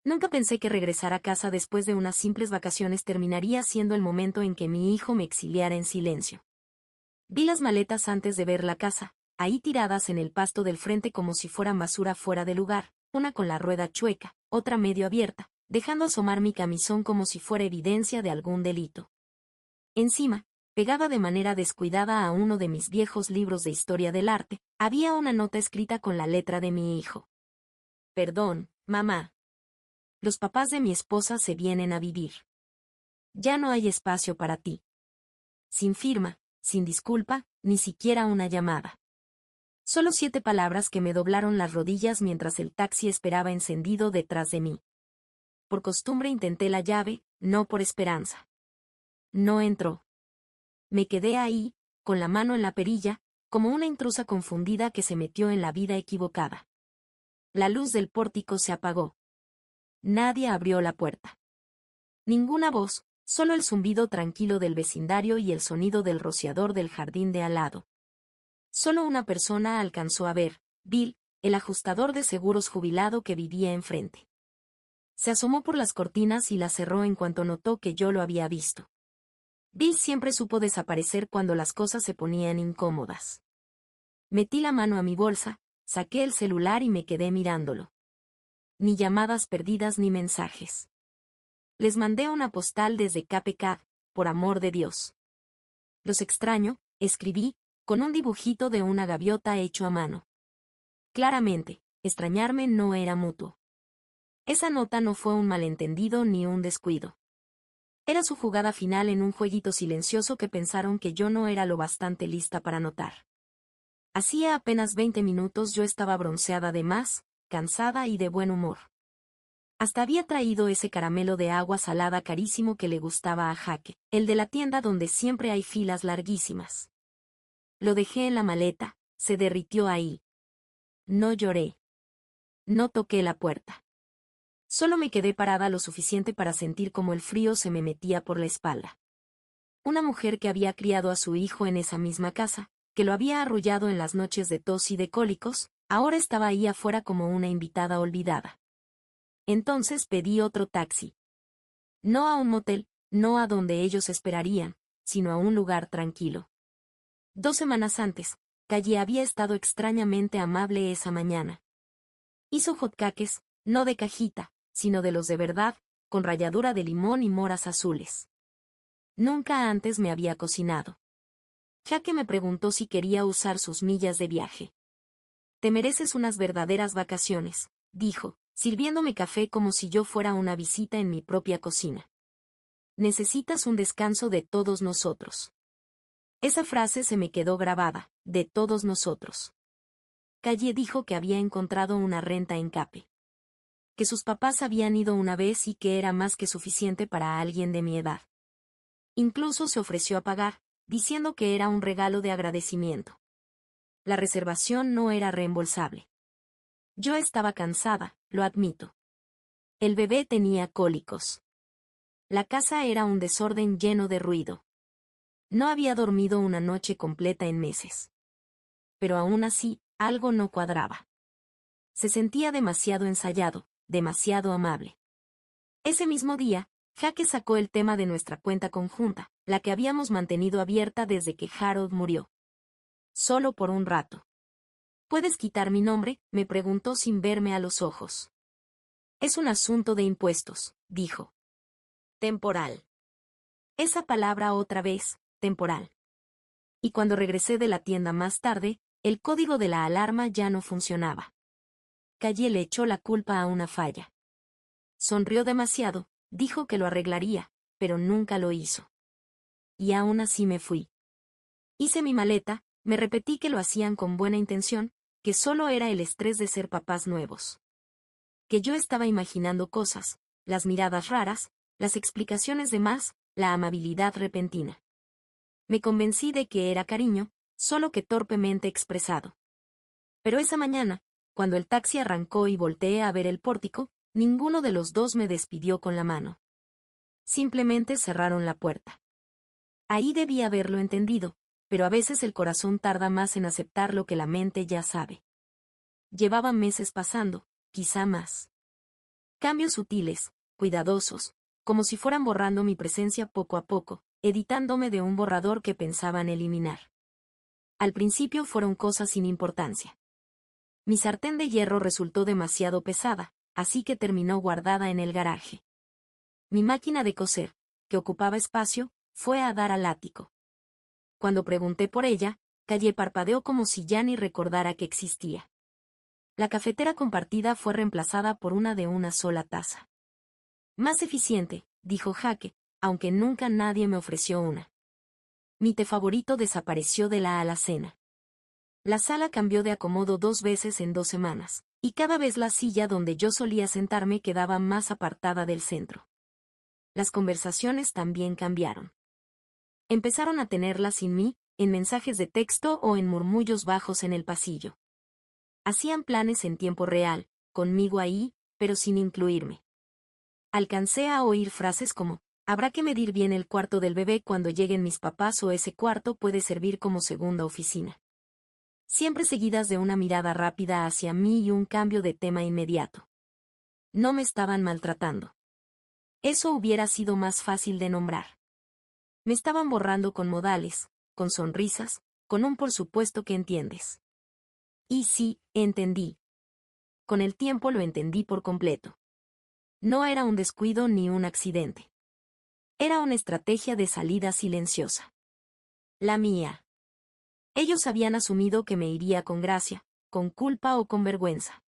Nunca pensé que regresar a casa después de unas simples vacaciones terminaría siendo el momento en que mi hijo me exiliara en silencio. Vi las maletas antes de ver la casa, ahí tiradas en el pasto del frente como si fueran basura fuera de lugar, una con la rueda chueca, otra medio abierta, dejando asomar mi camisón como si fuera evidencia de algún delito. Encima, pegada de manera descuidada a uno de mis viejos libros de historia del arte, había una nota escrita con la letra de mi hijo. Perdón, mamá. Los papás de mi esposa se vienen a vivir. Ya no hay espacio para ti. Sin firma, sin disculpa, ni siquiera una llamada. Solo 7 palabras que me doblaron las rodillas mientras el taxi esperaba encendido detrás de mí. Por costumbre intenté la llave, no por esperanza. No entró. Me quedé ahí, con la mano en la perilla, como una intrusa confundida que se metió en la vida equivocada. La luz del pórtico se apagó. Nadie abrió la puerta. Ninguna voz, solo el zumbido tranquilo del vecindario y el sonido del rociador del jardín de al lado. Solo una persona alcanzó a ver, Bill, el ajustador de seguros jubilado que vivía enfrente. Se asomó por las cortinas y las cerró en cuanto notó que yo lo había visto. Bill siempre supo desaparecer cuando las cosas se ponían incómodas. Metí la mano a mi bolsa, saqué el celular y me quedé mirándolo. Ni llamadas perdidas ni mensajes. Les mandé una postal desde Cape Cod, por amor de Dios. Los extraño, escribí, con un dibujito de una gaviota hecho a mano. Claramente, extrañarme no era mutuo. Esa nota no fue un malentendido ni un descuido. Era su jugada final en un jueguito silencioso que pensaron que yo no era lo bastante lista para notar. Hacía apenas 20 minutos yo estaba bronceada de más, cansada y de buen humor. Hasta había traído ese caramelo de agua salada carísimo que le gustaba a Jaque, el de la tienda donde siempre hay filas larguísimas. Lo dejé en la maleta, se derritió ahí. No lloré. No toqué la puerta. Solo me quedé parada lo suficiente para sentir como el frío se me metía por la espalda. Una mujer que había criado a su hijo en esa misma casa, que lo había arrullado en las noches de tos y de cólicos, ahora estaba ahí afuera como una invitada olvidada. Entonces pedí otro taxi. No a un motel, no a donde ellos esperarían, sino a un lugar tranquilo. 2 semanas antes, Calle había estado extrañamente amable esa mañana. Hizo hotcakes, no de cajita, sino de los de verdad, con ralladura de limón y moras azules. Nunca antes me había cocinado. Jaque me preguntó si quería usar sus millas de viaje. Te mereces unas verdaderas vacaciones, dijo, sirviéndome café como si yo fuera una visita en mi propia cocina. Necesitas un descanso de todos nosotros. Esa frase se me quedó grabada, de todos nosotros. Calle dijo que había encontrado una renta en Cape. Que sus papás habían ido una vez y que era más que suficiente para alguien de mi edad. Incluso se ofreció a pagar, diciendo que era un regalo de agradecimiento. La reservación no era reembolsable. Yo estaba cansada, lo admito. El bebé tenía cólicos. La casa era un desorden lleno de ruido. No había dormido una noche completa en meses. Pero aún así, algo no cuadraba. Se sentía demasiado ensayado, demasiado amable. Ese mismo día, Jaque sacó el tema de nuestra cuenta conjunta, la que habíamos mantenido abierta desde que Harold murió. Solo por un rato. ¿Puedes quitar mi nombre?, me preguntó sin verme a los ojos. Es un asunto de impuestos, dijo. Temporal. Esa palabra otra vez, temporal. Y cuando regresé de la tienda más tarde, el código de la alarma ya no funcionaba. Calle le echó la culpa a una falla. Sonrió demasiado, dijo que lo arreglaría, pero nunca lo hizo. Y aún así me fui. Hice mi maleta, me repetí que lo hacían con buena intención, que solo era el estrés de ser papás nuevos. Que yo estaba imaginando cosas, las miradas raras, las explicaciones de más, la amabilidad repentina. Me convencí de que era cariño, solo que torpemente expresado. Pero esa mañana, cuando el taxi arrancó y volteé a ver el pórtico, ninguno de los dos me despidió con la mano. Simplemente cerraron la puerta. Ahí debía haberlo entendido, pero a veces el corazón tarda más en aceptar lo que la mente ya sabe. Llevaban meses pasando, quizá más. Cambios sutiles, cuidadosos, como si fueran borrando mi presencia poco a poco, editándome de un borrador que pensaban eliminar. Al principio fueron cosas sin importancia. Mi sartén de hierro resultó demasiado pesada, así que terminó guardada en el garaje. Mi máquina de coser, que ocupaba espacio, fue a dar al ático. Cuando pregunté por ella, Calle parpadeó como si ya ni recordara que existía. La cafetera compartida fue reemplazada por una de una sola taza. Más eficiente, dijo Jaque, aunque nunca nadie me ofreció una. Mi té favorito desapareció de la alacena. La sala cambió de acomodo 2 veces en 2 semanas, y cada vez la silla donde yo solía sentarme quedaba más apartada del centro. Las conversaciones también cambiaron. Empezaron a tenerlas sin mí, en mensajes de texto o en murmullos bajos en el pasillo. Hacían planes en tiempo real, conmigo ahí, pero sin incluirme. Alcancé a oír frases como, habrá que medir bien el cuarto del bebé cuando lleguen mis papás o ese cuarto puede servir como segunda oficina. Siempre seguidas de una mirada rápida hacia mí y un cambio de tema inmediato. No me estaban maltratando. Eso hubiera sido más fácil de nombrar. Me estaban borrando con modales, con sonrisas, con un por supuesto que entiendes. Y sí, entendí. Con el tiempo lo entendí por completo. No era un descuido ni un accidente. Era una estrategia de salida silenciosa. La mía. Ellos habían asumido que me iría con gracia, con culpa o con vergüenza.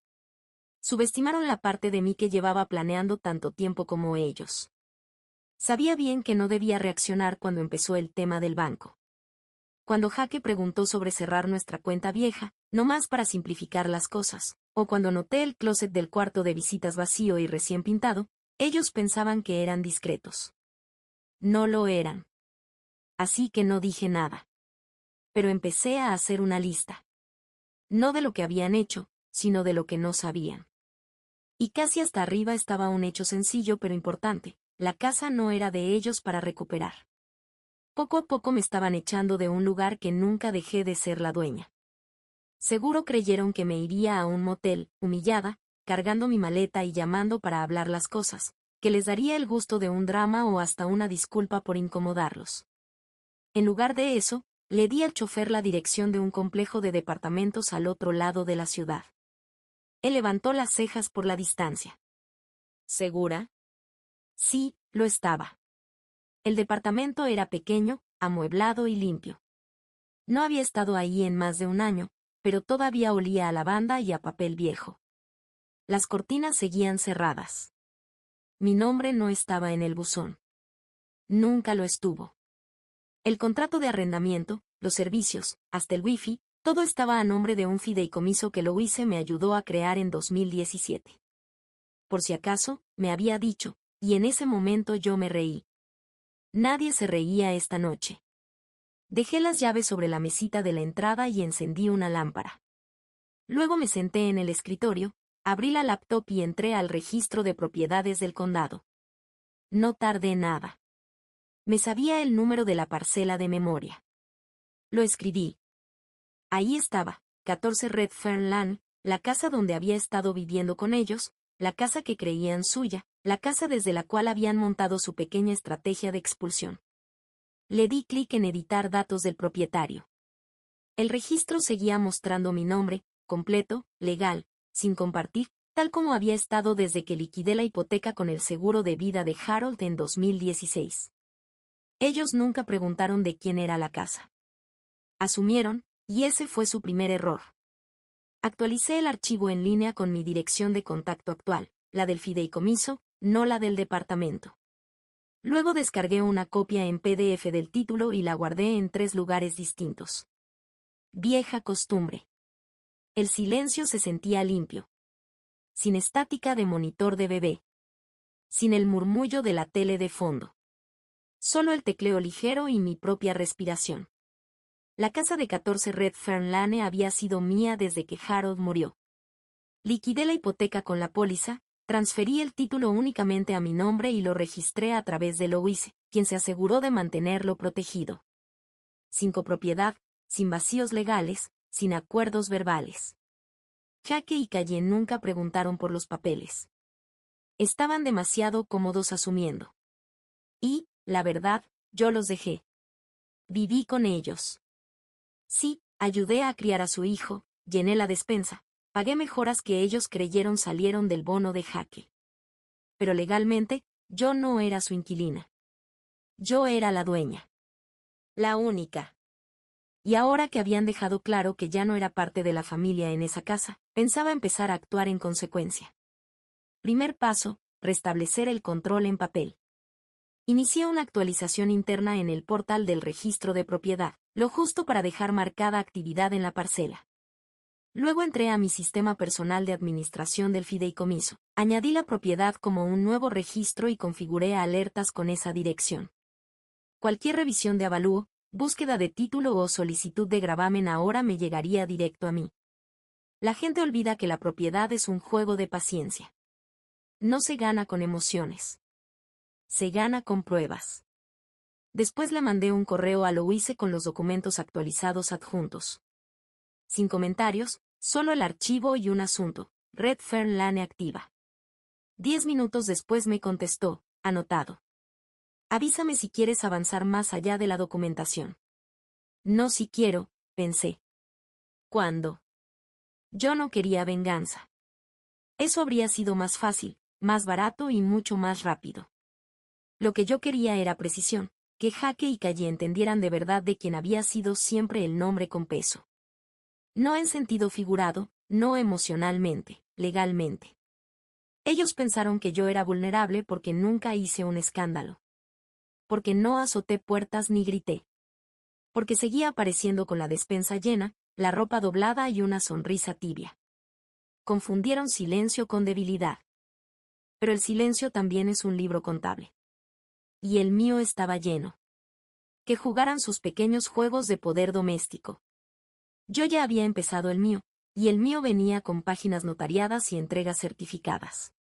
Subestimaron la parte de mí que llevaba planeando tanto tiempo como ellos. Sabía bien que no debía reaccionar cuando empezó el tema del banco. Cuando Jaque preguntó sobre cerrar nuestra cuenta vieja, no más para simplificar las cosas, o cuando noté el closet del cuarto de visitas vacío y recién pintado, ellos pensaban que eran discretos. No lo eran. Así que no dije nada. Pero empecé a hacer una lista. No de lo que habían hecho, sino de lo que no sabían. Y casi hasta arriba estaba un hecho sencillo pero importante: la casa no era de ellos para recuperar. Poco a poco me estaban echando de un lugar que nunca dejé de ser la dueña. Seguro creyeron que me iría a un motel, humillada, cargando mi maleta y llamando para hablar las cosas, que les daría el gusto de un drama o hasta una disculpa por incomodarlos. En lugar de eso, le di al chofer la dirección de un complejo de departamentos al otro lado de la ciudad. Él levantó las cejas por la distancia. ¿Segura? Sí, lo estaba. El departamento era pequeño, amueblado y limpio. No había estado ahí en más de un año, pero todavía olía a lavanda y a papel viejo. Las cortinas seguían cerradas. Mi nombre no estaba en el buzón. Nunca lo estuvo. El contrato de arrendamiento, los servicios, hasta el wifi, todo estaba a nombre de un fideicomiso que Louise me ayudó a crear en 2017. Por si acaso, me había dicho, y en ese momento yo me reí. Nadie se reía esta noche. Dejé las llaves sobre la mesita de la entrada y encendí una lámpara. Luego me senté en el escritorio, abrí la laptop y entré al registro de propiedades del condado. No tardé nada. Me sabía el número de la parcela de memoria. Lo escribí. Ahí estaba, 14 Red Fern Lane, la casa donde había estado viviendo con ellos, la casa que creían suya, la casa desde la cual habían montado su pequeña estrategia de expulsión. Le di clic en editar datos del propietario. El registro seguía mostrando mi nombre, completo, legal, sin compartir, tal como había estado desde que liquidé la hipoteca con el seguro de vida de Harold en 2016. Ellos nunca preguntaron de quién era la casa. Asumieron, y ese fue su primer error. Actualicé el archivo en línea con mi dirección de contacto actual, la del fideicomiso, no la del departamento. Luego descargué una copia en PDF del título y la guardé en 3 lugares distintos. Vieja costumbre. El silencio se sentía limpio. Sin estática de monitor de bebé. Sin el murmullo de la tele de fondo. Solo el tecleo ligero y mi propia respiración. La casa de 14 Red Fern Lane había sido mía desde que Harold murió. Liquidé la hipoteca con la póliza, transferí el título únicamente a mi nombre y lo registré a través de Louise, quien se aseguró de mantenerlo protegido. Sin copropiedad, sin vacíos legales, sin acuerdos verbales. Jaque y Calle nunca preguntaron por los papeles. Estaban demasiado cómodos asumiendo. Y, la verdad, yo los dejé. Viví con ellos. Sí, ayudé a criar a su hijo, llené la despensa, pagué mejoras que ellos creyeron salieron del bono de Jaque. Pero legalmente, yo no era su inquilina. Yo era la dueña. La única. Y ahora que habían dejado claro que ya no era parte de la familia en esa casa, pensaba empezar a actuar en consecuencia. Primer paso, restablecer el control en papel. Inicié una actualización interna en el portal del registro de propiedad, lo justo para dejar marcada actividad en la parcela. Luego entré a mi sistema personal de administración del fideicomiso, añadí la propiedad como un nuevo registro y configuré alertas con esa dirección. Cualquier revisión de avalúo, búsqueda de título o solicitud de gravamen ahora me llegaría directo a mí. La gente olvida que la propiedad es un juego de paciencia. No se gana con emociones. Se gana con pruebas. Después le mandé un correo a Louise con los documentos actualizados adjuntos. Sin comentarios, solo el archivo y un asunto, Red Fern Lane activa. 10 minutos después me contestó, anotado. Avísame si quieres avanzar más allá de la documentación. No si quiero, pensé. ¿Cuándo? Yo no quería venganza. Eso habría sido más fácil, más barato y mucho más rápido. Lo que yo quería era precisión, que Jaque y Calle entendieran de verdad de quién había sido siempre el nombre con peso. No en sentido figurado, no emocionalmente, legalmente. Ellos pensaron que yo era vulnerable porque nunca hice un escándalo. Porque no azoté puertas ni grité. Porque seguía apareciendo con la despensa llena, la ropa doblada y una sonrisa tibia. Confundieron silencio con debilidad. Pero el silencio también es un libro contable. Y el mío estaba lleno. Que jugaran sus pequeños juegos de poder doméstico. Yo ya había empezado el mío, y el mío venía con páginas notariadas y entregas certificadas.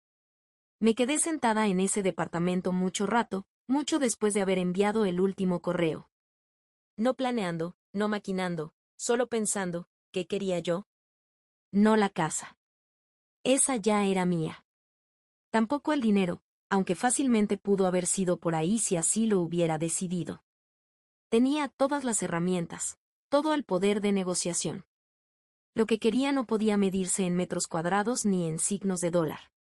Me quedé sentada en ese departamento mucho rato, mucho después de haber enviado el último correo. No planeando, no maquinando, solo pensando, ¿qué quería yo? No la casa. Esa ya era mía. Tampoco el dinero, aunque fácilmente pudo haber sido por ahí si así lo hubiera decidido. Tenía todas las herramientas, todo el poder de negociación. Lo que quería no podía medirse en metros cuadrados ni en signos de dólar.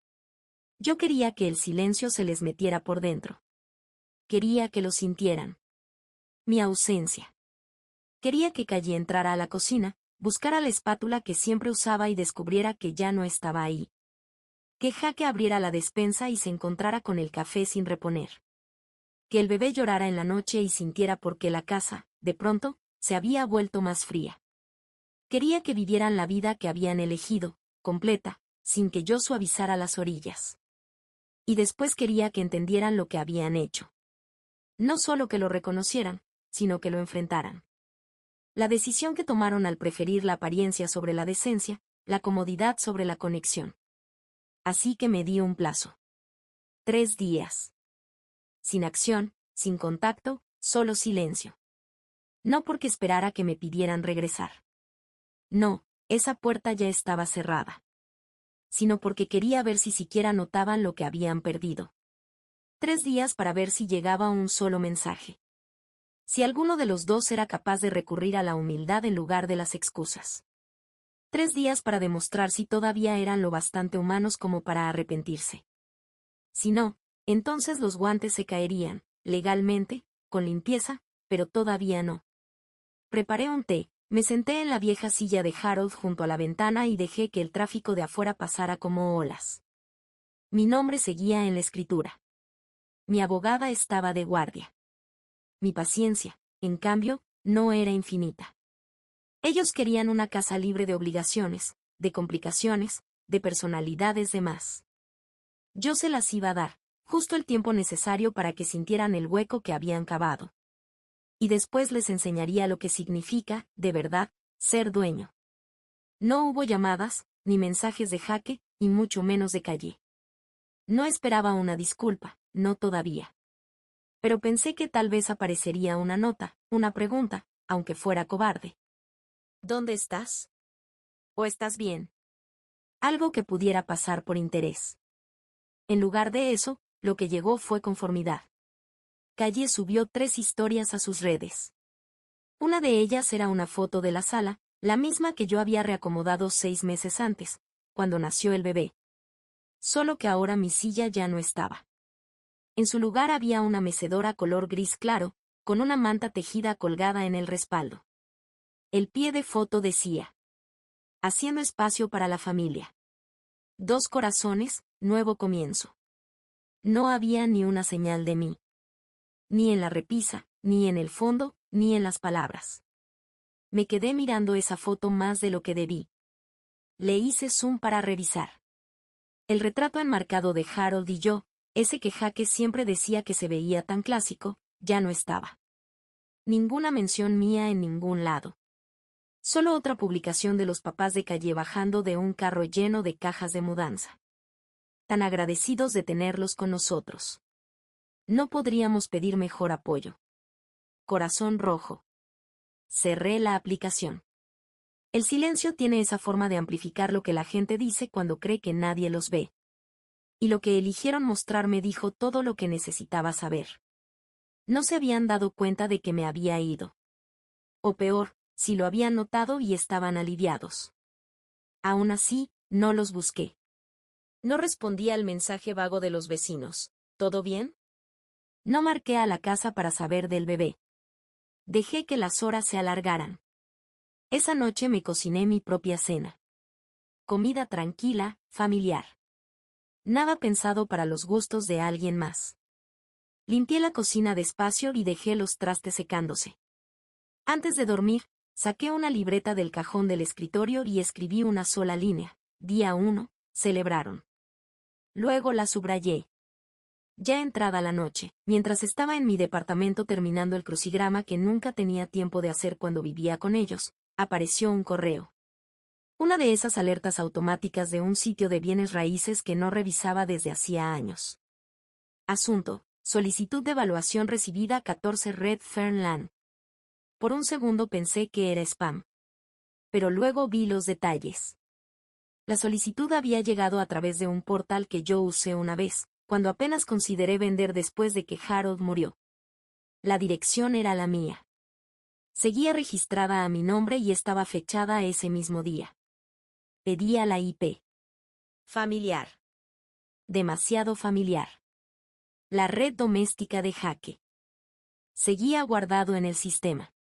Yo quería que el silencio se les metiera por dentro. Quería que lo sintieran. Mi ausencia. Quería que Calle entrara a la cocina, buscara la espátula que siempre usaba y descubriera que ya no estaba ahí. Que Jaque abriera la despensa y se encontrara con el café sin reponer. Que el bebé llorara en la noche y sintiera por qué la casa, de pronto, se había vuelto más fría. Quería que vivieran la vida que habían elegido, completa, sin que yo suavizara las orillas. Y después quería que entendieran lo que habían hecho. No solo que lo reconocieran, sino que lo enfrentaran. La decisión que tomaron al preferir la apariencia sobre la decencia, la comodidad sobre la conexión. Así que me di un plazo. 3 días. Sin acción, sin contacto, solo silencio. No porque esperara que me pidieran regresar. No, esa puerta ya estaba cerrada. Sino porque quería ver si siquiera notaban lo que habían perdido. 3 días para ver si llegaba un solo mensaje. Si alguno de los dos era capaz de recurrir a la humildad en lugar de las excusas. 3 días para demostrar si todavía eran lo bastante humanos como para arrepentirse. Si no, entonces los guantes se caerían, legalmente, con limpieza, pero todavía no. Preparé un té, me senté en la vieja silla de Harold junto a la ventana y dejé que el tráfico de afuera pasara como olas. Mi nombre seguía en la escritura. Mi abogada estaba de guardia. Mi paciencia, en cambio, no era infinita. Ellos querían una casa libre de obligaciones, de complicaciones, de personalidades de más. Yo se las iba a dar, justo el tiempo necesario para que sintieran el hueco que habían cavado. Y después les enseñaría lo que significa, de verdad, ser dueño. No hubo llamadas, ni mensajes de Jaque, y mucho menos de Calle. No esperaba una disculpa, no todavía. Pero pensé que tal vez aparecería una nota, una pregunta, aunque fuera cobarde. ¿Dónde estás? ¿O estás bien? Algo que pudiera pasar por interés. En lugar de eso, lo que llegó fue conformidad. Calle subió 3 historias a sus redes. Una de ellas era una foto de la sala, la misma que yo había reacomodado 6 meses antes, cuando nació el bebé. Solo que ahora mi silla ya no estaba. En su lugar había una mecedora color gris claro, con una manta tejida colgada en el respaldo. El pie de foto decía: haciendo espacio para la familia. 2 corazones, nuevo comienzo. No había ni una señal de mí. Ni en la repisa, ni en el fondo, ni en las palabras. Me quedé mirando esa foto más de lo que debí. Le hice zoom para revisar. El retrato enmarcado de Harold y yo, ese que Jaque siempre decía que se veía tan clásico, ya no estaba. Ninguna mención mía en ningún lado. Solo otra publicación de los papás de Calle bajando de un carro lleno de cajas de mudanza. Tan agradecidos de tenerlos con nosotros. No podríamos pedir mejor apoyo. Corazón rojo. Cerré la aplicación. El silencio tiene esa forma de amplificar lo que la gente dice cuando cree que nadie los ve. Y lo que eligieron mostrarme dijo todo lo que necesitaba saber. No se habían dado cuenta de que me había ido. O peor, si lo habían notado y estaban aliviados. Aún así, no los busqué. No respondí al mensaje vago de los vecinos. ¿Todo bien? No marqué a la casa para saber del bebé. Dejé que las horas se alargaran. Esa noche me cociné mi propia cena. Comida tranquila, familiar. Nada pensado para los gustos de alguien más. Limpié la cocina despacio y dejé los trastes secándose. Antes de dormir, saqué una libreta del cajón del escritorio y escribí una sola línea. Día 1, celebraron. Luego la subrayé. Ya entrada la noche, mientras estaba en mi departamento terminando el crucigrama que nunca tenía tiempo de hacer cuando vivía con ellos, apareció un correo. Una de esas alertas automáticas de un sitio de bienes raíces que no revisaba desde hacía años. Asunto: solicitud de evaluación recibida 14 Red Fern Lane. Por un segundo pensé que era spam. Pero luego vi los detalles. La solicitud había llegado a través de un portal que yo usé una vez, cuando apenas consideré vender después de que Harold murió. La dirección era la mía. Seguía registrada a mi nombre y estaba fechada ese mismo día. Pedía la IP. Familiar. Demasiado familiar. La red doméstica de Jaque. Seguía guardado en el sistema.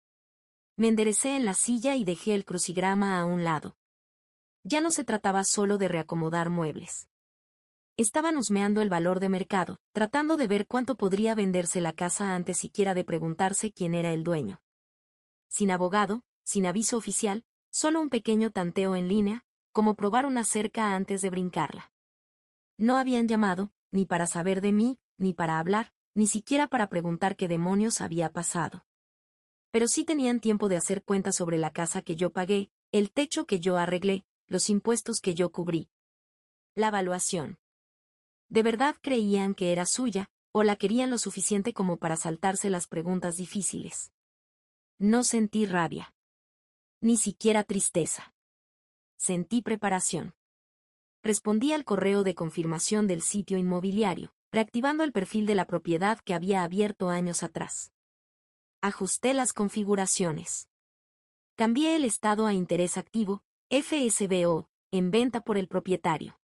Me enderecé en la silla y dejé el crucigrama a un lado. Ya no se trataba solo de reacomodar muebles. Estaban husmeando el valor de mercado, tratando de ver cuánto podría venderse la casa antes siquiera de preguntarse quién era el dueño. Sin abogado, sin aviso oficial, solo un pequeño tanteo en línea, como probar una cerca antes de brincarla. No habían llamado, ni para saber de mí, ni para hablar, ni siquiera para preguntar qué demonios había pasado. Pero sí tenían tiempo de hacer cuentas sobre la casa que yo pagué, el techo que yo arreglé, los impuestos que yo cubrí. La evaluación. ¿De verdad creían que era suya, o la querían lo suficiente como para saltarse las preguntas difíciles? No sentí rabia. Ni siquiera tristeza. Sentí preparación. Respondí al correo de confirmación del sitio inmobiliario, reactivando el perfil de la propiedad que había abierto años atrás. Ajusté las configuraciones. Cambié el estado a interés activo, FSBO, en venta por el propietario.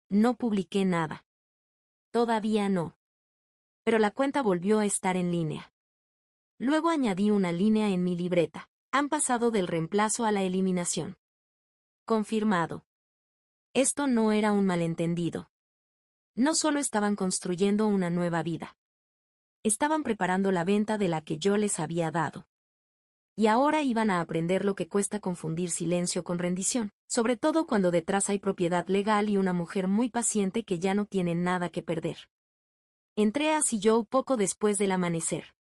No publiqué nada. Todavía no. Pero la cuenta volvió a estar en línea. Luego añadí una línea en mi libreta. Han pasado del reemplazo a la eliminación. Confirmado. Esto no era un malentendido. No solo estaban construyendo una nueva vida. Estaban preparando la venta de la que yo les había dado. Y ahora iban a aprender lo que cuesta confundir silencio con rendición, sobre todo cuando detrás hay propiedad legal y una mujer muy paciente que ya no tiene nada que perder. Entré a CEO poco después del amanecer.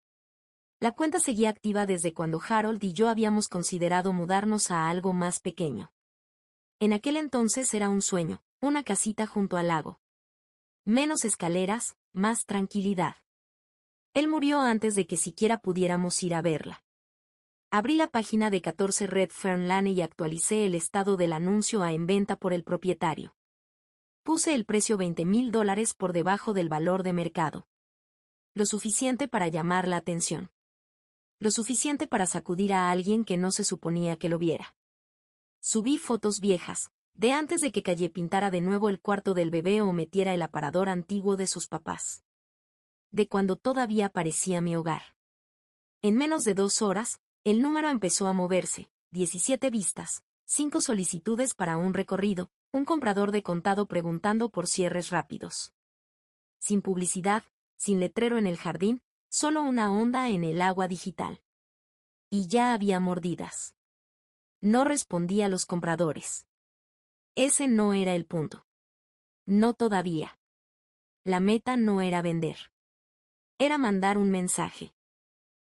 La cuenta seguía activa desde cuando Harold y yo habíamos considerado mudarnos a algo más pequeño. En aquel entonces era un sueño, una casita junto al lago. Menos escaleras, más tranquilidad. Él murió antes de que siquiera pudiéramos ir a verla. Abrí la página de 14 Red Fern Lane y actualicé el estado del anuncio a en venta por el propietario. Puse el precio $20,000 por debajo del valor de mercado. Lo suficiente para llamar la atención. Lo suficiente para sacudir a alguien que no se suponía que lo viera. Subí fotos viejas, de antes de que Calle pintara de nuevo el cuarto del bebé o metiera el aparador antiguo de sus papás. De cuando todavía parecía mi hogar. En menos de 2 horas, el número empezó a moverse, 17 vistas, 5 solicitudes para un recorrido, un comprador de contado preguntando por cierres rápidos. Sin publicidad, sin letrero en el jardín, solo una onda en el agua digital. Y ya había mordidas. No respondí a los compradores. Ese no era el punto. No todavía. La meta no era vender. Era mandar un mensaje.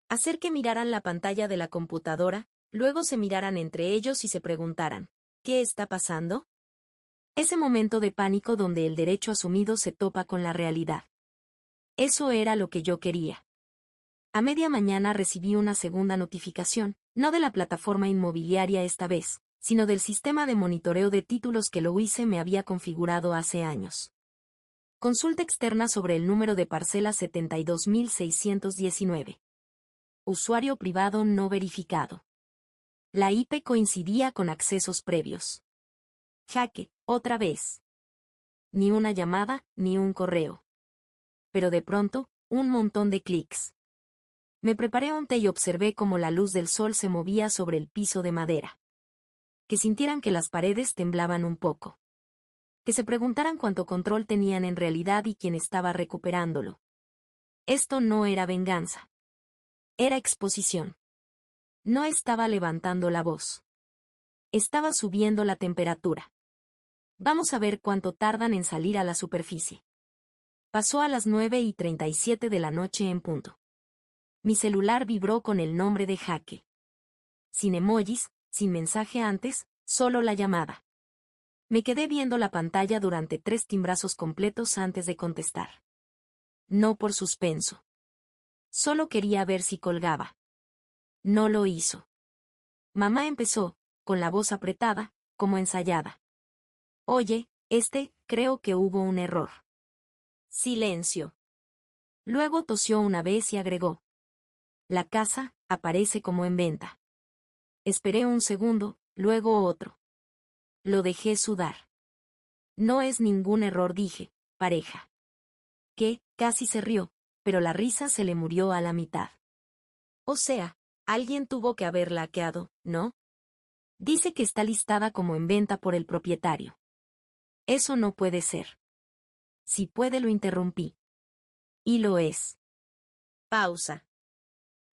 Hacer que miraran la pantalla de la computadora, luego se miraran entre ellos y se preguntaran, ¿qué está pasando? Ese momento de pánico donde el derecho asumido se topa con la realidad. Eso era lo que yo quería. A media mañana recibí una segunda notificación, no de la plataforma inmobiliaria esta vez, sino del sistema de monitoreo de títulos que Louise me había configurado hace años. Consulta externa sobre el número de parcela 72.619. Usuario privado no verificado. La IP coincidía con accesos previos. Jaque, otra vez. Ni una llamada, ni un correo. Pero de pronto, un montón de clics. Me preparé un té y observé cómo la luz del sol se movía sobre el piso de madera. Que sintieran que las paredes temblaban un poco. Que se preguntaran cuánto control tenían en realidad y quién estaba recuperándolo. Esto no era venganza. Era exposición. No estaba levantando la voz. Estaba subiendo la temperatura. Vamos a ver cuánto tardan en salir a la superficie. Pasó a las 9:37 de la noche en punto. Mi celular vibró con el nombre de Jaque. Sin emojis, sin mensaje antes, solo la llamada. Me quedé viendo la pantalla durante 3 timbrazos completos antes de contestar. No por suspenso. Solo quería ver si colgaba. No lo hizo. Mamá empezó, con la voz apretada, como ensayada. Oye, creo que hubo un error. Silencio. Luego tosió una vez y agregó. La casa aparece como en venta. Esperé un segundo, luego otro. Lo dejé sudar. No es ningún error, dije, pareja. Que, casi se rió, pero la risa se le murió a la mitad. O sea, alguien tuvo que haberla hackeado, ¿no? Dice que está listada como en venta por el propietario. Eso no puede ser. Si puede, lo interrumpí. Y lo es. Pausa.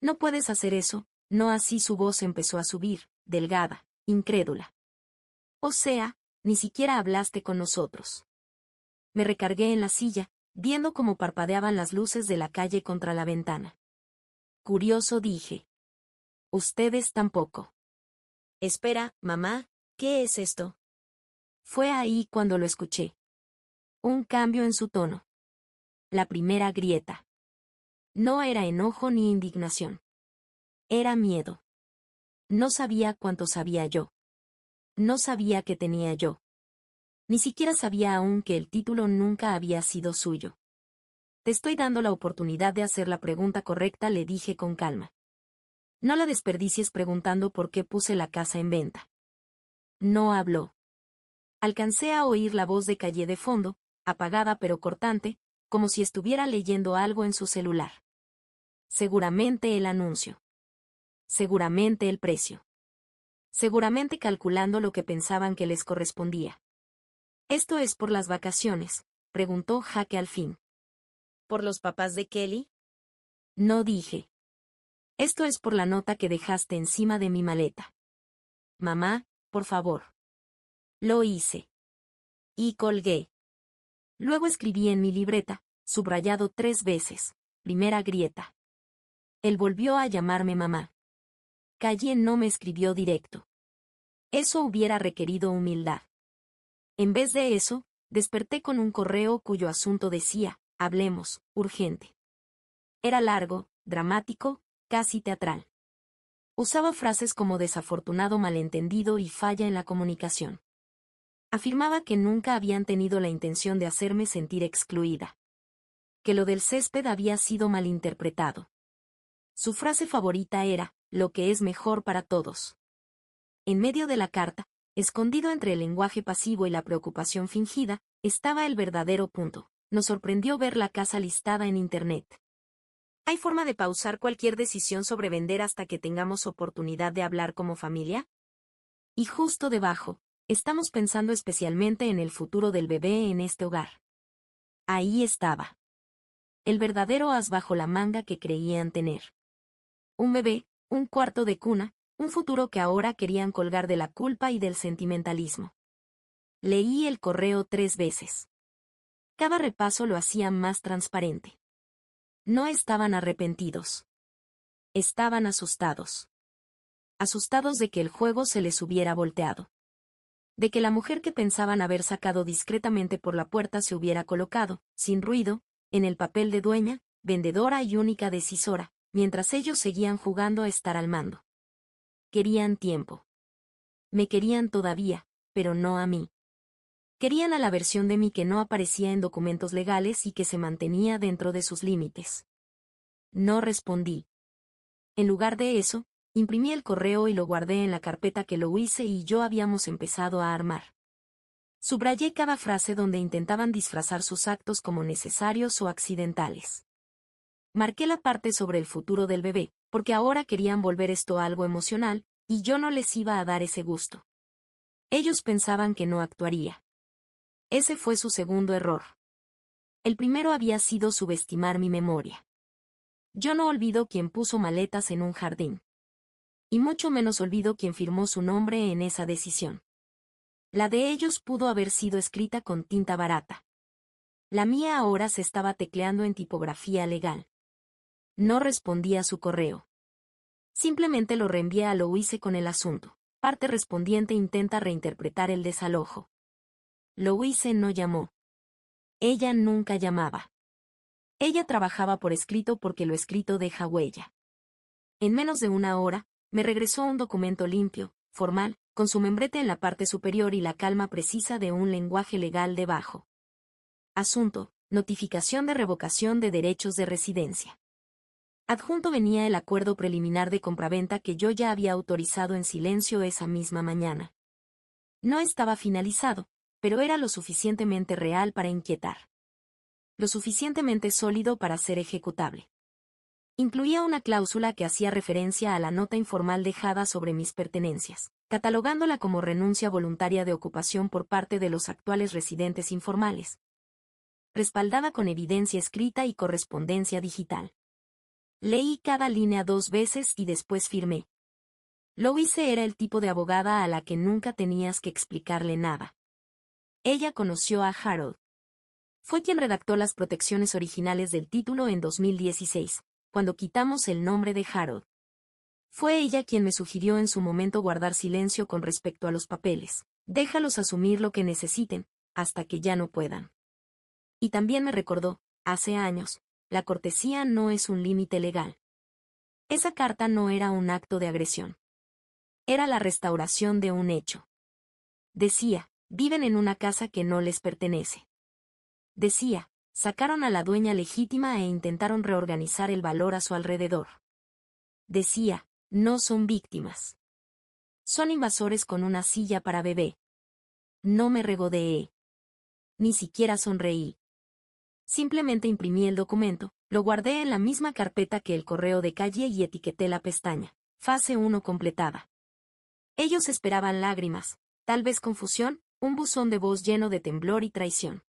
No puedes hacer eso, no. Así su voz empezó a subir, delgada, incrédula. O sea, ni siquiera hablaste con nosotros. Me recargué en la silla, viendo cómo parpadeaban las luces de la calle contra la ventana. Curioso, dije. Ustedes tampoco. Espera, mamá, ¿qué es esto? Fue ahí cuando lo escuché. Un cambio en su tono. La primera grieta. No era enojo ni indignación. Era miedo. No sabía cuánto sabía yo. No sabía qué tenía yo. Ni siquiera sabía aún que el título nunca había sido suyo. Te estoy dando la oportunidad de hacer la pregunta correcta, le dije con calma. No la desperdicies preguntando por qué puse la casa en venta. No habló. Alcancé a oír la voz de Calle de fondo, apagada pero cortante, como si estuviera leyendo algo en su celular. Seguramente el anuncio. Seguramente el precio. Seguramente calculando lo que pensaban que les correspondía. ¿Esto es por las vacaciones?, preguntó Jaque al fin. ¿Por los papás de Kelly? No, dije. Esto es por la nota que dejaste encima de mi maleta. Mamá, por favor. Lo hice. Y colgué. Luego escribí en mi libreta, subrayado 3 veces, primera grieta. Él volvió a llamarme mamá. Calle no me escribió directo. Eso hubiera requerido humildad. En vez de eso, desperté con un correo cuyo asunto decía, hablemos, urgente. Era largo, dramático, casi teatral. Usaba frases como desafortunado malentendido y falla en la comunicación. Afirmaba que nunca habían tenido la intención de hacerme sentir excluida. Que lo del césped había sido malinterpretado. Su frase favorita era, lo que es mejor para todos. En medio de la carta, escondido entre el lenguaje pasivo y la preocupación fingida, estaba el verdadero punto. Nos sorprendió ver la casa listada en Internet. ¿Hay forma de pausar cualquier decisión sobre vender hasta que tengamos oportunidad de hablar como familia? Y justo debajo, estamos pensando especialmente en el futuro del bebé en este hogar. Ahí estaba. El verdadero as bajo la manga que creían tener. Un bebé, un cuarto de cuna, un futuro que ahora querían colgar de la culpa y del sentimentalismo. Leí el correo 3 veces. Cada repaso lo hacía más transparente. No estaban arrepentidos. Estaban asustados. Asustados de que el juego se les hubiera volteado. De que la mujer que pensaban haber sacado discretamente por la puerta se hubiera colocado, sin ruido, en el papel de dueña, vendedora y única decisora, mientras ellos seguían jugando a estar al mando. Querían tiempo. Me querían todavía, pero no a mí. Querían a la versión de mí que no aparecía en documentos legales y que se mantenía dentro de sus límites. No respondí. En lugar de eso, imprimí el correo y lo guardé en la carpeta que Louise y yo habíamos empezado a armar. Subrayé cada frase donde intentaban disfrazar sus actos como necesarios o accidentales. Marqué la parte sobre el futuro del bebé, porque ahora querían volver esto a algo emocional, y yo no les iba a dar ese gusto. Ellos pensaban que no actuaría. Ese fue su segundo error. El primero había sido subestimar mi memoria. Yo no olvido quién puso maletas en un jardín. Y mucho menos olvido quién firmó su nombre en esa decisión. La de ellos pudo haber sido escrita con tinta barata. La mía ahora se estaba tecleando en tipografía legal. No respondí a su correo. Simplemente lo reenvié a Louise con el asunto. Parte respondiente intenta reinterpretar el desalojo. Louise no llamó. Ella nunca llamaba. Ella trabajaba por escrito porque lo escrito deja huella. En menos de una hora, me regresó un documento limpio, formal, con su membrete en la parte superior y la calma precisa de un lenguaje legal debajo. Asunto: notificación de revocación de derechos de residencia. Adjunto venía el acuerdo preliminar de compraventa que yo ya había autorizado en silencio esa misma mañana. No estaba finalizado, pero era lo suficientemente real para inquietar. Lo suficientemente sólido para ser ejecutable. Incluía una cláusula que hacía referencia a la nota informal dejada sobre mis pertenencias, catalogándola como renuncia voluntaria de ocupación por parte de los actuales residentes informales. Respaldada con evidencia escrita y correspondencia digital. Leí cada línea 2 veces y después firmé. Louise era el tipo de abogada a la que nunca tenías que explicarle nada. Ella conoció a Harold. Fue quien redactó las protecciones originales del título en 2016, cuando quitamos el nombre de Harold. Fue ella quien me sugirió en su momento guardar silencio con respecto a los papeles. Déjalos asumir lo que necesiten, hasta que ya no puedan. Y también me recordó, hace años, la cortesía no es un límite legal. Esa carta no era un acto de agresión. Era la restauración de un hecho. Decía, viven en una casa que no les pertenece. Decía, sacaron a la dueña legítima e intentaron reorganizar el valor a su alrededor. Decía, no son víctimas. Son invasores con una silla para bebé. No me regodeé. Ni siquiera sonreí. Simplemente imprimí el documento, lo guardé en la misma carpeta que el correo de calle y etiqueté la pestaña. Fase 1 completada. Ellos esperaban lágrimas, tal vez confusión, un buzón de voz lleno de temblor y traición.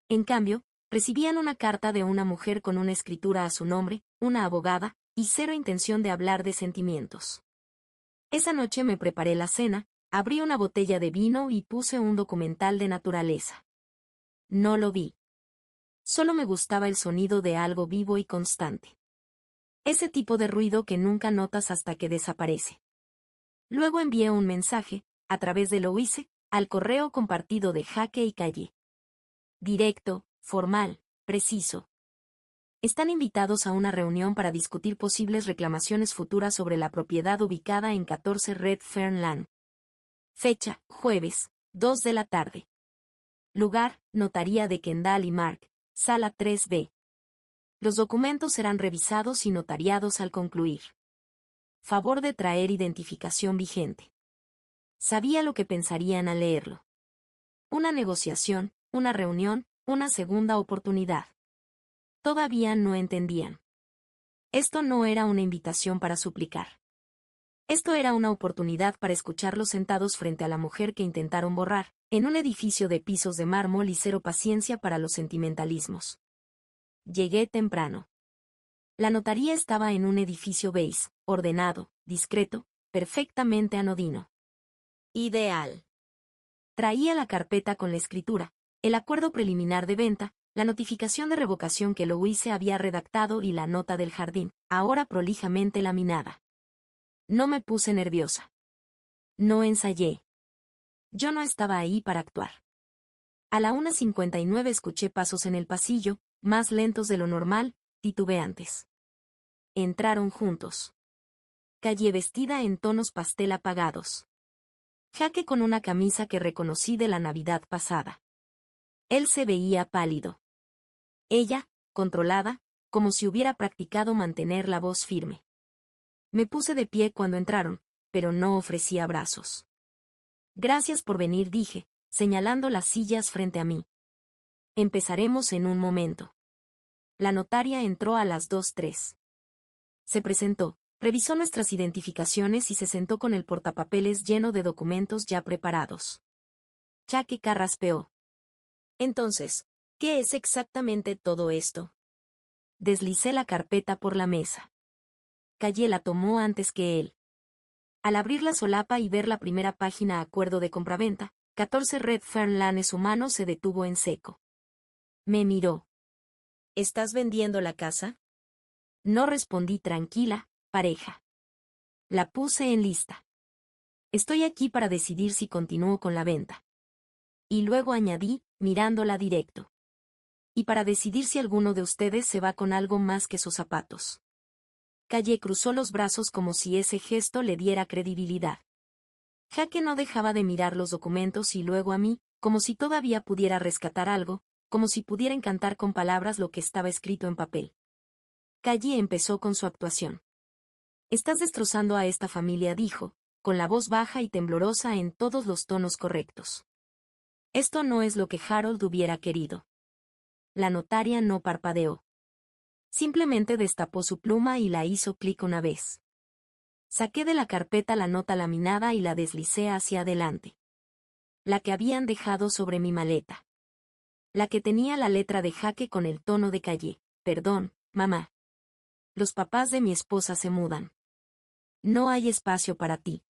En cambio, recibían una carta de una mujer con una escritura a su nombre, una abogada, y cero intención de hablar de sentimientos. Esa noche me preparé la cena, abrí una botella de vino y puse un documental de naturaleza. No lo vi. Solo me gustaba el sonido de algo vivo y constante. Ese tipo de ruido que nunca notas hasta que desaparece. Luego envié un mensaje, a través de Louise, al correo compartido de Jaque y Calle. Directo, formal, preciso. Están invitados a una reunión para discutir posibles reclamaciones futuras sobre la propiedad ubicada en 14 Red Fern Lane. Fecha, jueves, 2 de la tarde. Lugar, Notaría de Kendall y Mark, Sala 3B. Los documentos serán revisados y notariados al concluir. Favor de traer identificación vigente. Sabía lo que pensarían al leerlo. Una negociación, una reunión, una segunda oportunidad. Todavía no entendían. Esto no era una invitación para suplicar. Esto era una oportunidad para escucharlos sentados frente a la mujer que intentaron borrar, en un edificio de pisos de mármol y cero paciencia para los sentimentalismos. Llegué temprano. La notaría estaba en un edificio beige, ordenado, discreto, perfectamente anodino. Ideal. Traía la carpeta con la escritura, el acuerdo preliminar de venta, la notificación de revocación que Louise había redactado y la nota del jardín, ahora prolijamente laminada. No me puse nerviosa. No ensayé. Yo no estaba ahí para actuar. A la 1:59 escuché pasos en el pasillo, más lentos de lo normal, titubeantes. Entraron juntos. Calle vestida en tonos pastel apagados. Jaque con una camisa que reconocí de la Navidad pasada. Él se veía pálido. Ella, controlada, como si hubiera practicado mantener la voz firme. Me puse de pie cuando entraron, pero no ofrecí abrazos. Gracias por venir, dije, señalando las sillas frente a mí. Empezaremos en un momento. La notaria entró a las 2:03. Se presentó, revisó nuestras identificaciones y se sentó con el portapapeles lleno de documentos ya preparados. Jaque carraspeó. Entonces, ¿qué es exactamente todo esto? Deslicé la carpeta por la mesa. Calle la tomó antes que él. Al abrir la solapa y ver la primera página acuerdo de compraventa, 14 Red Fern Lane, su mano se detuvo en seco. Me miró. ¿Estás vendiendo la casa? No respondí tranquila, pareja. La puse en lista. Estoy aquí para decidir si continúo con la venta. Y luego añadí, mirándola directo. Y para decidir si alguno de ustedes se va con algo más que sus zapatos. Calle cruzó los brazos como si ese gesto le diera credibilidad. Jaque no dejaba de mirar los documentos y luego a mí, como si todavía pudiera rescatar algo, como si pudiera encantar con palabras lo que estaba escrito en papel. Calle empezó con su actuación. Estás destrozando a esta familia, dijo, con la voz baja y temblorosa en todos los tonos correctos. Esto no es lo que Harold hubiera querido. La notaria no parpadeó. Simplemente destapó su pluma y la hizo clic una vez. Saqué de la carpeta la nota laminada y la deslicé hacia adelante. La que habían dejado sobre mi maleta. La que tenía la letra de Jaque con el tono de Calle. Perdón, mamá. Los papás de mi esposa se mudan. No hay espacio para ti.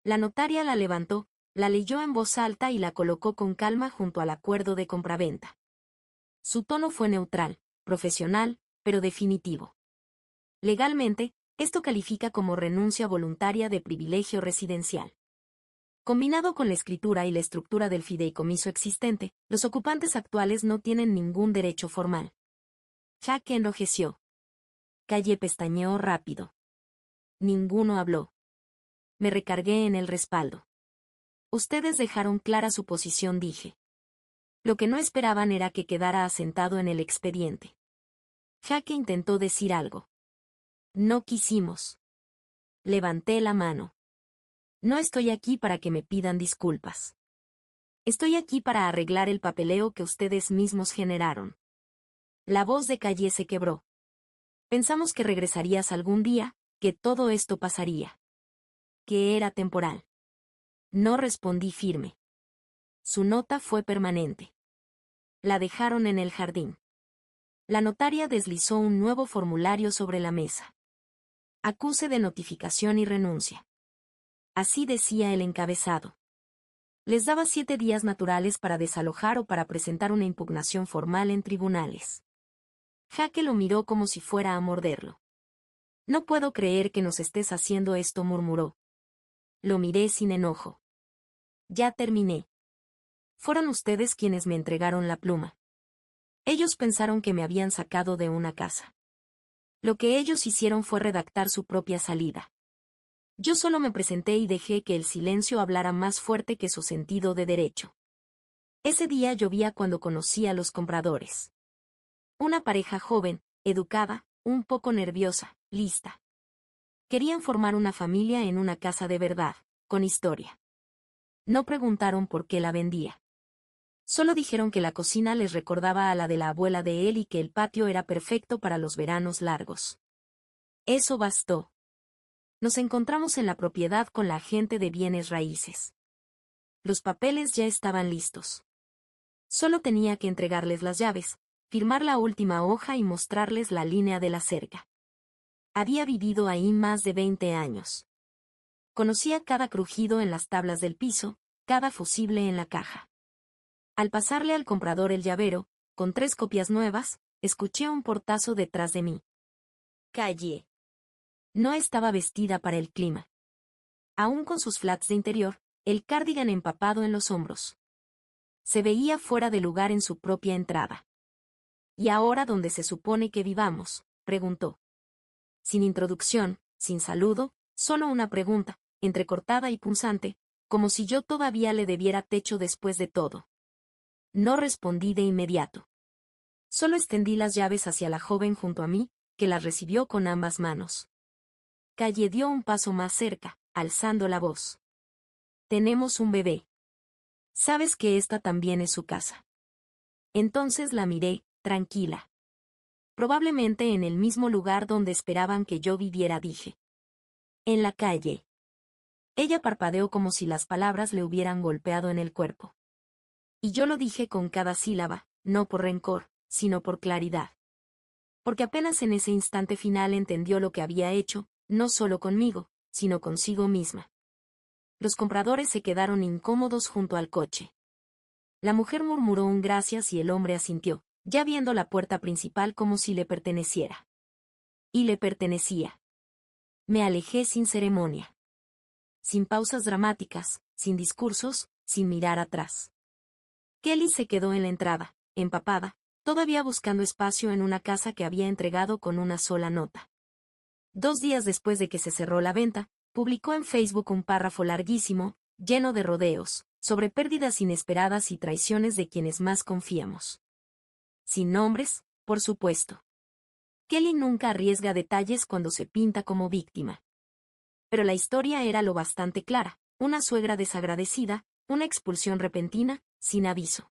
La notaria la levantó, la leyó en voz alta y la colocó con calma junto al acuerdo de compraventa. Su tono fue neutral, profesional, pero definitivo. Legalmente, esto califica como renuncia voluntaria de privilegio residencial. Combinado con la escritura y la estructura del fideicomiso existente, los ocupantes actuales no tienen ningún derecho formal. Jaque enrojeció. Calle pestañeó rápido. Ninguno habló. Me recargué en el respaldo. Ustedes dejaron clara su posición, dije. Lo que no esperaban era que quedara asentado en el expediente. Jaque intentó decir algo. No quisimos. Levanté la mano. No estoy aquí para que me pidan disculpas. Estoy aquí para arreglar el papeleo que ustedes mismos generaron. La voz de Calle se quebró. Pensamos que regresarías algún día, que todo esto pasaría. Que era temporal. No respondí firme. Su nota fue permanente. La dejaron en el jardín. La notaria deslizó un nuevo formulario sobre la mesa. Acuse de notificación y renuncia. Así decía el encabezado. Les daba 7 días naturales para desalojar o para presentar una impugnación formal en tribunales. Jaque lo miró como si fuera a morderlo. No puedo creer que nos estés haciendo esto, murmuró. Lo miré sin enojo. Ya terminé. Fueron ustedes quienes me entregaron la pluma. Ellos pensaron que me habían sacado de una casa. Lo que ellos hicieron fue redactar su propia salida. Yo solo me presenté y dejé que el silencio hablara más fuerte que su sentido de derecho. Ese día llovía cuando conocí a los compradores. Una pareja joven, educada, un poco nerviosa, lista. Querían formar una familia en una casa de verdad, con historia. No preguntaron por qué la vendía. Solo dijeron que la cocina les recordaba a la de la abuela de él y que el patio era perfecto para los veranos largos. Eso bastó. Nos encontramos en la propiedad con la agente de bienes raíces. Los papeles ya estaban listos. Solo tenía que entregarles las llaves, firmar la última hoja y mostrarles la línea de la cerca. Había vivido ahí más de 20 años. Conocía cada crujido en las tablas del piso, cada fusible en la caja. Al pasarle al comprador el llavero, con 3 copias nuevas, escuché un portazo detrás de mí. Callé. No estaba vestida para el clima. Aún con sus flats de interior, el cardigan empapado en los hombros. Se veía fuera de lugar en su propia entrada. ¿Y ahora dónde se supone que vivamos?, preguntó. Sin introducción, sin saludo, solo una pregunta, entrecortada y punzante, como si yo todavía le debiera techo después de todo. No respondí de inmediato. Solo extendí las llaves hacia la joven junto a mí, que las recibió con ambas manos. Calle dio un paso más cerca, alzando la voz. Tenemos un bebé. Sabes que esta también es su casa. Entonces la miré, tranquila. Probablemente en el mismo lugar donde esperaban que yo viviera, dije. En la calle. Ella parpadeó como si las palabras le hubieran golpeado en el cuerpo. Y yo lo dije con cada sílaba, no por rencor, sino por claridad. Porque apenas en ese instante final entendió lo que había hecho, no solo conmigo, sino consigo misma. Los compradores se quedaron incómodos junto al coche. La mujer murmuró un gracias y el hombre asintió, ya viendo la puerta principal como si le perteneciera. Y le pertenecía. Me alejé sin ceremonia. Sin pausas dramáticas, sin discursos, sin mirar atrás. Kelly se quedó en la entrada, empapada, todavía buscando espacio en una casa que había entregado con una sola nota. 2 días después de que se cerró la venta, publicó en Facebook un párrafo larguísimo, lleno de rodeos, sobre pérdidas inesperadas y traiciones de quienes más confiamos. Sin nombres, por supuesto. Kelly nunca arriesga detalles cuando se pinta como víctima. Pero la historia era lo bastante clara, una suegra desagradecida, una expulsión repentina, sin aviso.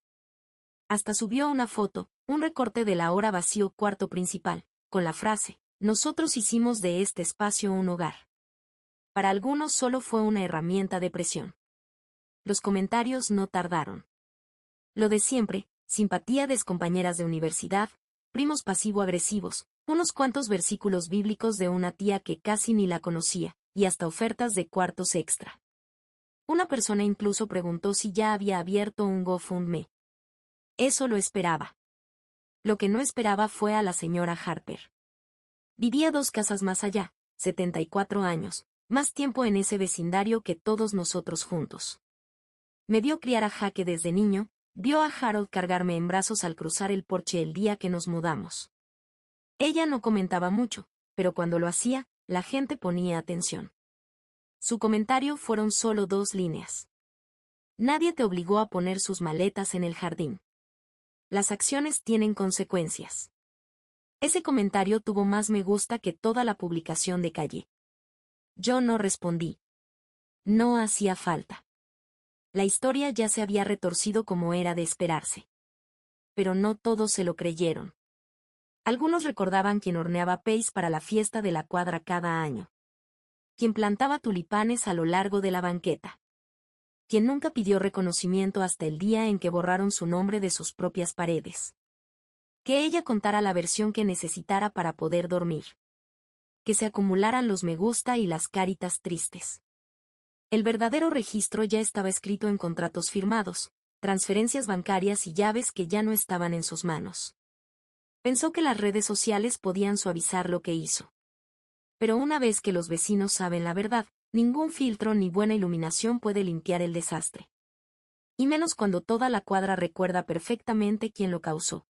Hasta subió una foto, un recorte del ahora vacío cuarto principal, con la frase, nosotros hicimos de este espacio un hogar. Para algunos solo fue una herramienta de presión. Los comentarios no tardaron. Lo de siempre, simpatía de excompañeras de universidad, primos pasivo-agresivos, unos cuantos versículos bíblicos de una tía que casi ni la conocía, y hasta ofertas de cuartos extra. Una persona incluso preguntó si ya había abierto un GoFundMe. Eso lo esperaba. Lo que no esperaba fue a la señora Harper. Vivía 2 casas más allá, 74 años, más tiempo en ese vecindario que todos nosotros juntos. Me vio criar a Jaque desde niño, vio a Harold cargarme en brazos al cruzar el porche el día que nos mudamos. Ella no comentaba mucho, pero cuando lo hacía, la gente ponía atención. Su comentario fueron solo 2 líneas. Nadie te obligó a poner sus maletas en el jardín. Las acciones tienen consecuencias. Ese comentario tuvo más me gusta que toda la publicación de Calle. Yo no respondí. No hacía falta. La historia ya se había retorcido como era de esperarse. Pero no todos se lo creyeron. Algunos recordaban quien horneaba pais para la fiesta de la cuadra cada año. Quien plantaba tulipanes a lo largo de la banqueta. Quien nunca pidió reconocimiento hasta el día en que borraron su nombre de sus propias paredes. Que ella contara la versión que necesitara para poder dormir. Que se acumularan los me gusta y las caritas tristes. El verdadero registro ya estaba escrito en contratos firmados, transferencias bancarias y llaves que ya no estaban en sus manos. Pensó que las redes sociales podían suavizar lo que hizo. Pero una vez que los vecinos saben la verdad, ningún filtro ni buena iluminación puede limpiar el desastre. Y menos cuando toda la cuadra recuerda perfectamente quién lo causó.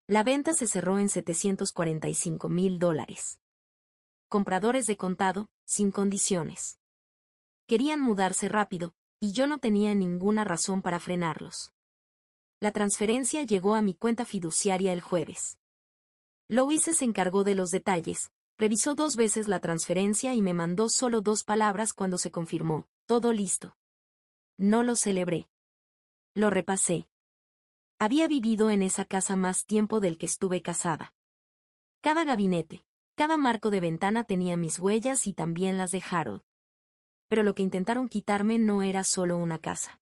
La venta se cerró en $745,000. compradores de contado, sin condiciones. Querían mudarse rápido, y yo no tenía ninguna razón para frenarlos. La transferencia llegó a mi cuenta fiduciaria el jueves. Louise se encargó de los detalles, revisó 2 veces la transferencia y me mandó solo 2 palabras cuando se confirmó: todo listo. No lo celebré. Lo repasé. Había vivido en esa casa más tiempo del que estuve casada. Cada gabinete, cada marco de ventana tenía mis huellas y también las de Harold. Pero lo que intentaron quitarme no era solo una casa.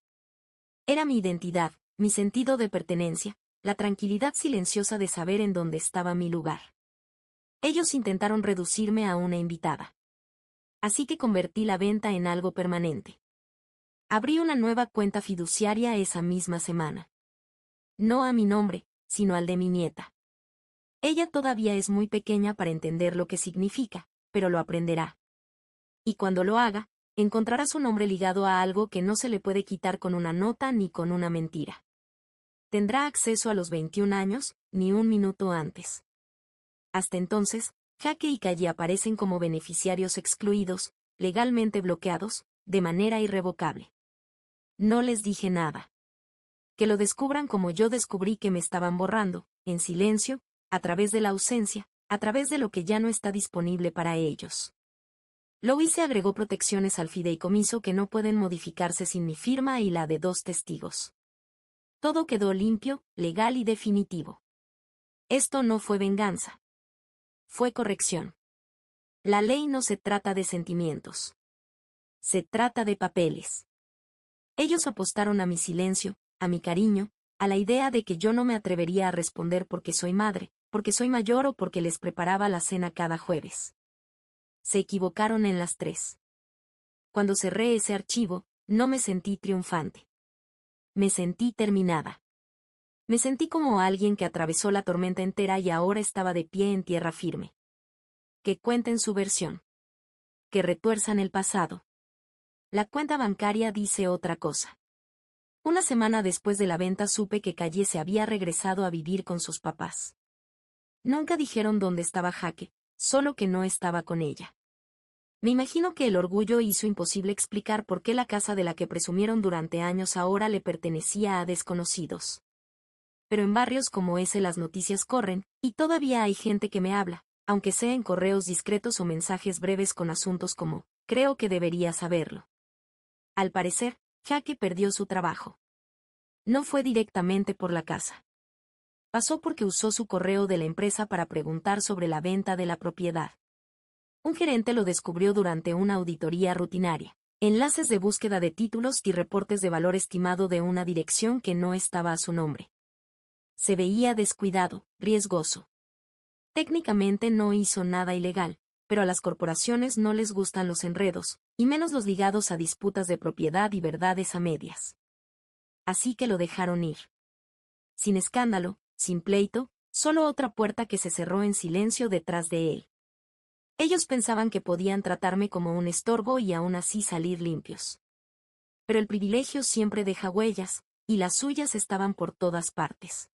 Era mi identidad, mi sentido de pertenencia, la tranquilidad silenciosa de saber en dónde estaba mi lugar. Ellos intentaron reducirme a una invitada. Así que convertí la venta en algo permanente. Abrí una nueva cuenta fiduciaria esa misma semana. No a mi nombre, sino al de mi nieta. Ella todavía es muy pequeña para entender lo que significa, pero lo aprenderá. Y cuando lo haga, encontrará su nombre ligado a algo que no se le puede quitar con una nota ni con una mentira. Tendrá acceso a los 21 años, ni un minuto antes. Hasta entonces, Jaque y Calle aparecen como beneficiarios excluidos, legalmente bloqueados, de manera irrevocable. No les dije nada. Que lo descubran como yo descubrí que me estaban borrando, en silencio, a través de la ausencia, a través de lo que ya no está disponible para ellos. Louise agregó protecciones al fideicomiso que no pueden modificarse sin mi firma y la de 2 testigos. Todo quedó limpio, legal y definitivo. Esto no fue venganza. Fue corrección. La ley no se trata de sentimientos. Se trata de papeles. Ellos apostaron a mi silencio, a mi cariño, a la idea de que yo no me atrevería a responder porque soy madre, porque soy mayor o porque les preparaba la cena cada jueves. Se equivocaron en las 3. Cuando cerré ese archivo, no me sentí triunfante. Me sentí terminada. Me sentí como alguien que atravesó la tormenta entera y ahora estaba de pie en tierra firme. Que cuenten su versión. Que retuerzan el pasado. La cuenta bancaria dice otra cosa. Una semana después de la venta supe que Calle se había regresado a vivir con sus papás. Nunca dijeron dónde estaba Jaque, solo que no estaba con ella. Me imagino que el orgullo hizo imposible explicar por qué la casa de la que presumieron durante años ahora le pertenecía a desconocidos. Pero en barrios como ese las noticias corren, y todavía hay gente que me habla, aunque sea en correos discretos o mensajes breves con asuntos como: creo que debería saberlo. Al parecer, Jaque perdió su trabajo. No fue directamente por la casa. Pasó porque usó su correo de la empresa para preguntar sobre la venta de la propiedad. Un gerente lo descubrió durante una auditoría rutinaria. Enlaces de búsqueda de títulos y reportes de valor estimado de una dirección que no estaba a su nombre. Se veía descuidado, riesgoso. Técnicamente no hizo nada ilegal, pero a las corporaciones no les gustan los enredos, y menos los ligados a disputas de propiedad y verdades a medias. Así que lo dejaron ir. Sin escándalo, sin pleito, solo otra puerta que se cerró en silencio detrás de él. Ellos pensaban que podían tratarme como un estorbo y aún así salir limpios. Pero el privilegio siempre deja huellas, y las suyas estaban por todas partes.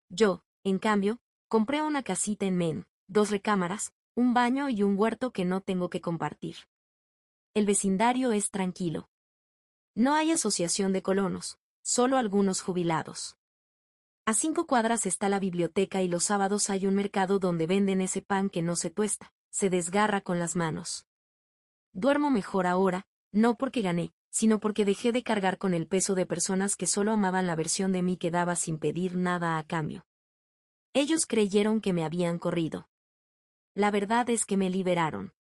Yo, en cambio, compré una casita en Maine, 2 recámaras, un baño y un huerto que no tengo que compartir. El vecindario es tranquilo. No hay asociación de colonos, solo algunos jubilados. A 5 cuadras está la biblioteca y los sábados hay un mercado donde venden ese pan que no se tuesta, se desgarra con las manos. Duermo mejor ahora, no porque gané, sino porque dejé de cargar con el peso de personas que solo amaban la versión de mí que daba sin pedir nada a cambio. Ellos creyeron que me habían corrido. La verdad es que me liberaron.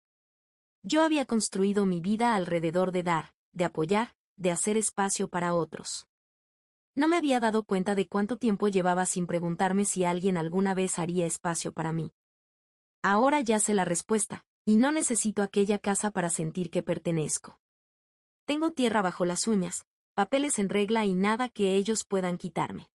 Yo había construido mi vida alrededor de dar, de apoyar, de hacer espacio para otros. No me había dado cuenta de cuánto tiempo llevaba sin preguntarme si alguien alguna vez haría espacio para mí. Ahora ya sé la respuesta, y no necesito aquella casa para sentir que pertenezco. Tengo tierra bajo las uñas, papeles en regla y nada que ellos puedan quitarme.